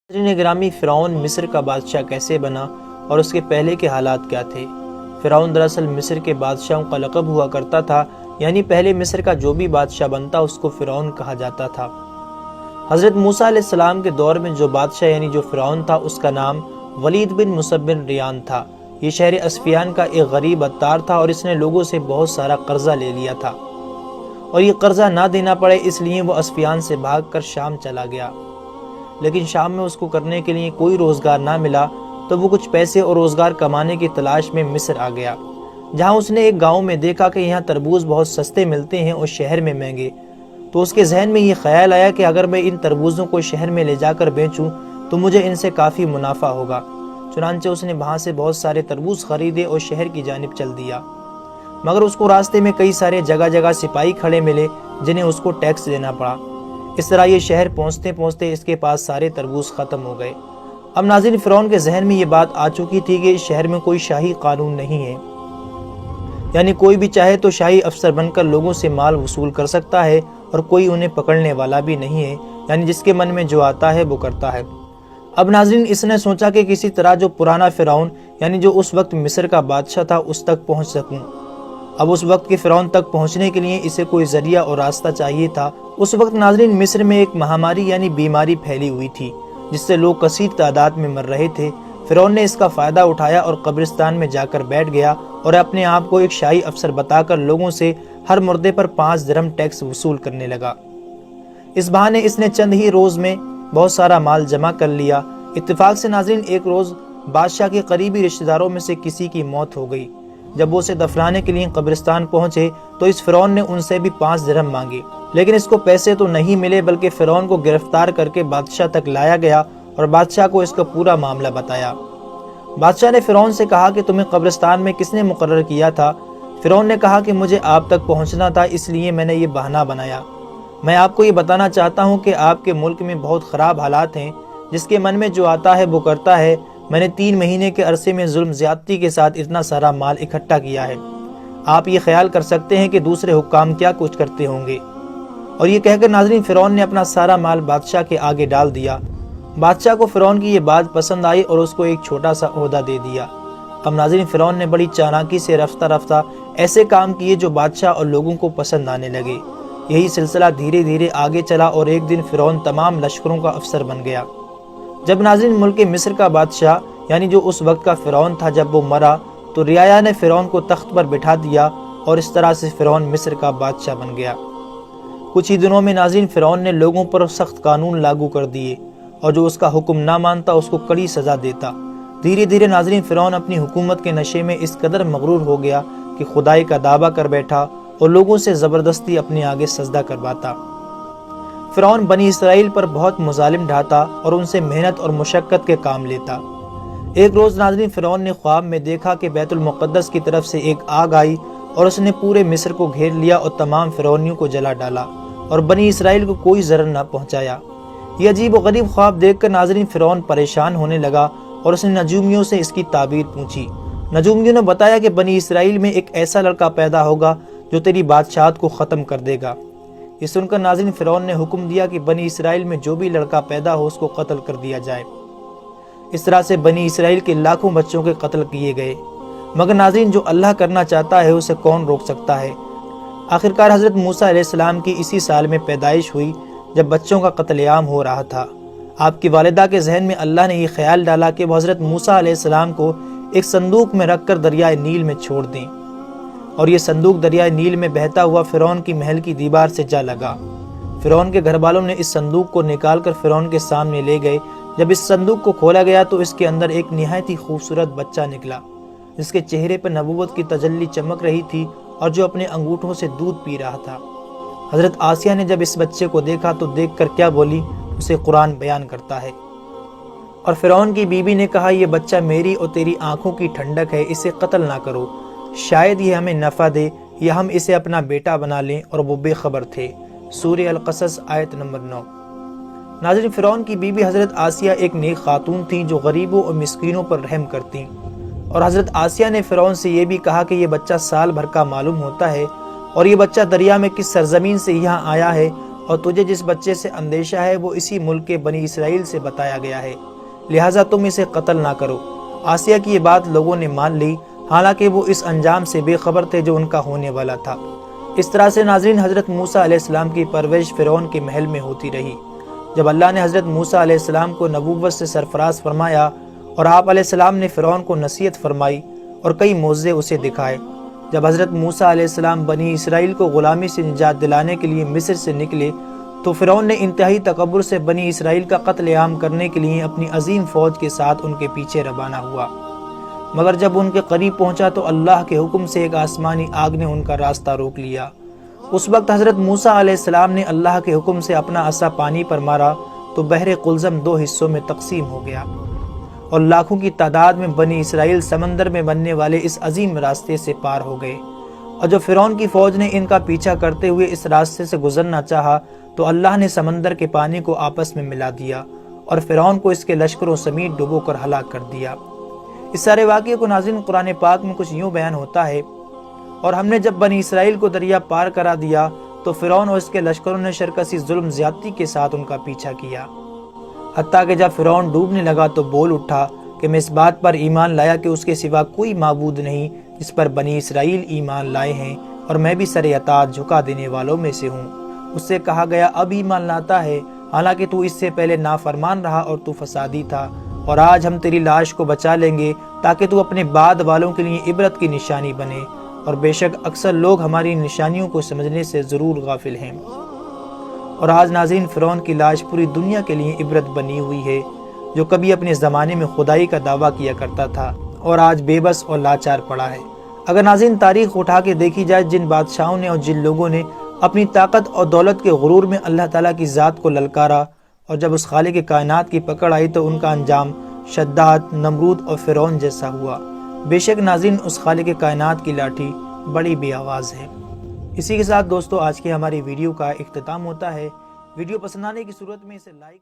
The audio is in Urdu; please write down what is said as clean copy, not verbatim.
ناظرین گرامی، فرعون مصر کا بادشاہ کیسے بنا اور اس کے پہلے کے حالات کیا تھے؟ فرعون دراصل مصر کے بادشاہوں کا لقب ہوا کرتا تھا، یعنی پہلے مصر کا جو بھی بادشاہ بنتا اس کو فرعون کہا جاتا تھا۔ حضرت موسیٰ علیہ السلام کے دور میں جو بادشاہ یعنی جو فرعون تھا اس کا نام ولید بن مصعب بن ریان تھا۔ یہ شہر اسفیان کا ایک غریب عطار تھا اور اس نے لوگوں سے بہت سارا قرضہ لے لیا تھا، اور یہ قرضہ نہ دینا پڑے اس لیے وہ اسفیان سے بھاگ کر شام چلا گیا۔ لیکن شام میں اس کو کرنے کے لیے کوئی روزگار نہ ملا تو وہ کچھ پیسے اور روزگار کمانے کی تلاش میں مصر آ گیا، جہاں اس نے ایک گاؤں میں دیکھا کہ یہاں تربوز بہت سستے ملتے ہیں اور شہر میں مہنگے۔ تو اس کے ذہن میں یہ خیال آیا کہ اگر میں ان تربوزوں کو شہر میں لے جا کر بیچوں تو مجھے ان سے کافی منافع ہوگا۔ چنانچہ اس نے وہاں سے بہت سارے تربوز خریدے اور شہر کی جانب چل دیا، مگر اس کو راستے میں کئی سارے جگہ جگہ سپاہی کھڑے ملے جنہیں اس کو ٹیکس دینا پڑا۔ اس طرح یہ شہر پہنچتے پہنچتے اس کے پاس سارے تربوز ختم ہو گئے۔ اب ناظرین، فرعون کے ذہن میں یہ بات آ چکی تھی کہ اس شہر میں کوئی شاہی قانون نہیں ہے، یعنی کوئی بھی چاہے تو شاہی افسر بن کر لوگوں سے مال وصول کر سکتا ہے اور کوئی انہیں پکڑنے والا بھی نہیں ہے، یعنی جس کے من میں جو آتا ہے وہ کرتا ہے۔ اب ناظرین، اس نے سوچا کہ کسی طرح جو پرانا فرعون یعنی جو اس وقت مصر کا بادشاہ تھا اس تک پہنچ سکوں۔ اب اس وقت کے فرعون تک پہنچنے کے لیے اسے کوئی ذریعہ اور راستہ چاہیے تھا۔ اس وقت ناظرین مصر میں ایک مہاماری یعنی بیماری پھیلی ہوئی تھی جس سے لوگ کثیر تعداد میں مر رہے تھے۔ فرعون نے اس کا فائدہ اٹھایا اور قبرستان میں جا کر بیٹھ گیا اور اپنے آپ کو ایک شاہی افسر بتا کر لوگوں سے ہر مردے پر 5 درہم ٹیکس وصول کرنے لگا۔ اس بہانے اس نے چند ہی روز میں بہت سارا مال جمع کر لیا۔ اتفاق سے ناظرین ایک روز بادشاہ کے قریبی رشتہ داروں میں سے کسی کی موت ہو گئی۔ جب وہ اسے دفنانے کے لیے قبرستان پہنچے تو اس فرعون نے ان سے بھی 5 درہم مانگے، لیکن اس کو پیسے تو نہیں ملے بلکہ فرعون کو گرفتار کر کے بادشاہ تک لایا گیا اور بادشاہ کو اس کا پورا معاملہ بتایا۔ بادشاہ نے فرعون سے کہا کہ تمہیں قبرستان میں کس نے مقرر کیا تھا؟ فرعون نے کہا کہ مجھے آپ تک پہنچنا تھا، اس لیے میں نے یہ بہانہ بنایا۔ میں آپ کو یہ بتانا چاہتا ہوں کہ آپ کے ملک میں بہت خراب حالات ہیں، جس کے من میں جو آتا ہے وہ کرتا ہے۔ میں نے 3 مہینے کے عرصے میں ظلم زیادتی کے ساتھ اتنا سارا مال اکٹھا کیا ہے، آپ یہ خیال کر سکتے ہیں کہ دوسرے حکام کیا کچھ کرتے ہوں گے۔ اور یہ کہہ کر ناظرین فرعون نے اپنا سارا مال بادشاہ کے آگے ڈال دیا۔ بادشاہ کو فرعون کی یہ بات پسند آئی اور اس کو ایک چھوٹا سا عہدہ دے دیا۔ اب ناظرین فرعون نے بڑی چالاکی سے رفتہ رفتہ ایسے کام کیے جو بادشاہ اور لوگوں کو پسند آنے لگے۔ یہی سلسلہ دھیرے دھیرے آگے چلا اور ایک دن فرعون تمام لشکروں کا افسر بن گیا۔ جب ناظرین ملک مصر کا بادشاہ یعنی جو اس وقت کا فرعون تھا جب وہ مرا تو رعایا نے فرعون کو تخت پر بٹھا دیا اور اس طرح سے فرعون مصر کا بادشاہ بن گیا۔ کچھ ہی دنوں میں ناظرین فرعون نے لوگوں پر سخت قانون لاگو کر دیے اور جو اس کا حکم نہ مانتا اس کو کڑی سزا دیتا۔ دھیرے دھیرے ناظرین فرعون اپنی حکومت کے نشے میں اس قدر مغرور ہو گیا کہ خدائی کا دعویٰ کر بیٹھا اور لوگوں سے زبردستی اپنے آگے سجدہ کرواتا۔ فرعون بنی اسرائیل پر بہت مظالم ڈھاتا اور ان سے محنت اور مشقت کے کام لیتا۔ ایک روز ناظرین فرعون نے خواب میں دیکھا کہ بیت المقدس کی طرف سے ایک آگ آئی اور اس نے پورے مصر کو گھیر لیا اور تمام فرعونیوں کو جلا ڈالا اور بنی اسرائیل کو کوئی ضرر نہ پہنچایا۔ یہ عجیب و غریب خواب دیکھ کر ناظرین فرعون پریشان ہونے لگا اور اس نے نجومیوں سے اس کی تعبیر پوچھی۔ نجومیوں نے بتایا کہ بنی اسرائیل میں ایک ایسا لڑکا پیدا ہوگا جو تیری بادشاہت کو ختم کر دے گا۔ یہ سن کر ناظرین فرعون نے حکم دیا کہ بنی اسرائیل میں جو بھی لڑکا پیدا ہو اس کو قتل کر دیا جائے۔ اس طرح سے بنی اسرائیل کے لاکھوں بچوں کے قتل کیے گئے، مگر ناظرین جو اللہ کرنا چاہتا ہے اسے کون روک سکتا ہے؟ آخرکار حضرت موسیٰ علیہ السلام کی اسی سال میں پیدائش ہوئی جب بچوں کا قتل عام ہو رہا تھا۔ آپ کی والدہ کے ذہن میں اللہ نے یہ خیال ڈالا کہ وہ حضرت موسیٰ علیہ السلام کو ایک صندوق میں رکھ کر دریائے نیل میں چھوڑ دیں، اور یہ صندوق دریائے نیل میں بہتا ہوا فرعون کی محل کی دیوار سے جا لگا۔ فرعون کے گھر والوں نے اس صندوق کو نکال کر فرعون کے سامنے لے گئے۔ جب اس صندوق کو کھولا گیا تو اس کے اندر ایک نہایت ہی خوبصورت بچہ نکلا جس کے چہرے پر نبوت کی تجلی چمک رہی تھی اور جو اپنے انگوٹھوں سے دودھ پی رہا تھا۔ حضرت آسیہ نے جب اس بچے کو دیکھا تو دیکھ کر کیا بولی اسے قرآن بیان کرتا ہے۔ اور فرعون کی بیوی نے کہا یہ بچہ میری اور تیری آنکھوں کی ٹھنڈک ہے، اسے قتل نہ کرو، شاید یہ ہمیں نفع دے یا ہم اسے اپنا بیٹا بنا لیں، اور وہ بے خبر تھے۔ سورہ القصص آیت نمبر 9۔ ناظرین فرعون کی بیوی حضرت آسیہ ایک نیک خاتون تھیں جو غریبوں اور مسکینوں پر رحم کرتیں، اور حضرت آسیہ نے فرعون سے یہ بھی کہا کہ یہ بچہ سال بھر کا معلوم ہوتا ہے اور یہ بچہ دریا میں کس سرزمین سے یہاں آیا ہے اور تجھے جس بچے سے اندیشہ ہے وہ اسی ملک کے بنی اسرائیل سے بتایا گیا ہے، لہٰذا تم اسے قتل نہ کرو۔ آسیہ کی یہ بات لوگوں نے مان لی، حالانکہ وہ اس انجام سے بے خبر تھے جو ان کا ہونے والا تھا۔ اس طرح سے ناظرین حضرت موسیٰ علیہ السلام کی پرورش فرعون کے محل میں ہوتی رہی۔ جب اللہ نے حضرت موسیٰ علیہ السلام کو نبوت سے سرفراز فرمایا اور آپ علیہ السلام نے فرعون کو نصیحت فرمائی اور کئی معجزے اسے دکھائے، جب حضرت موسیٰ علیہ السلام بنی اسرائیل کو غلامی سے نجات دلانے کے لیے مصر سے نکلے تو فرعون نے انتہائی تکبر سے بنی اسرائیل کا قتل عام کرنے کے لیے اپنی عظیم فوج کے ساتھ ان کے پیچھے روانہ ہوا، مگر جب ان کے قریب پہنچا تو اللہ کے حکم سے ایک آسمانی آگ نے ان کا راستہ روک لیا۔ اس وقت حضرت موسیٰ علیہ السلام نے اللہ کے حکم سے اپنا عصا پانی پر مارا تو بحر قلزم 2 حصوں میں تقسیم ہو گیا اور لاکھوں کی تعداد میں بنی اسرائیل سمندر میں بننے والے اس عظیم راستے سے پار ہو گئے۔ اور جب فرعون کی فوج نے ان کا پیچھا کرتے ہوئے اس راستے سے گزرنا چاہا تو اللہ نے سمندر کے پانی کو آپس میں ملا دیا اور فرعون کو اس کے لشکروں سمیت ڈبو کر ہلاک کر دیا۔ اس سارے واقعے کو ناظرین قرآن پاک میں کچھ یوں بیان ہوتا ہے، اور ہم نے جب بنی اسرائیل کو دریا پار کرا دیا تو فرعون اور اس کے لشکروں نے شرکسی ظلم زیادتی کے ساتھ ان کا پیچھا کیا، حتیٰ کہ جب فرعون ڈوبنے لگا تو بول اٹھا کہ میں اس بات پر ایمان لایا کہ اس کے سوا کوئی معبود نہیں جس پر بنی اسرائیل ایمان لائے ہیں، اور میں بھی سر اطاعت جھکا دینے والوں میں سے ہوں۔ اس سے کہا گیا اب ایمان لاتا ہے، حالانکہ تو اس سے پہلے نافرمان رہا اور تو فسادی تھا، اور آج ہم تیری لاش کو بچا لیں گے تاکہ تو اپنے بعد والوں کے لیے عبرت کی نشانی بنے، اور بے شک اکثر لوگ ہماری نشانیوں کو سمجھنے سے ضرور غافل ہیں۔ اور آج ناظرین فرعون کی لاش پوری دنیا کے لیے عبرت بنی ہوئی ہے، جو کبھی اپنے زمانے میں خدائی کا دعویٰ کیا کرتا تھا اور آج بے بس اور لاچار پڑا ہے۔ اگر ناظرین تاریخ اٹھا کے دیکھی جائے، جن بادشاہوں نے اور جن لوگوں نے اپنی طاقت اور دولت کے غرور میں اللہ تعالیٰ کی ذات کو للکارا، اور جب اس خالق کائنات کی پکڑ آئی تو ان کا انجام شداد، نمرود اور فرعون جیسا ہوا۔ بے شک ناظرین اس خالق کائنات کی لاٹھی بڑی بے آواز ہے۔ اسی کے ساتھ دوستو آج کی ہماری ویڈیو کا اختتام ہوتا ہے۔ ویڈیو پسند آنے کی صورت میں اسے لائک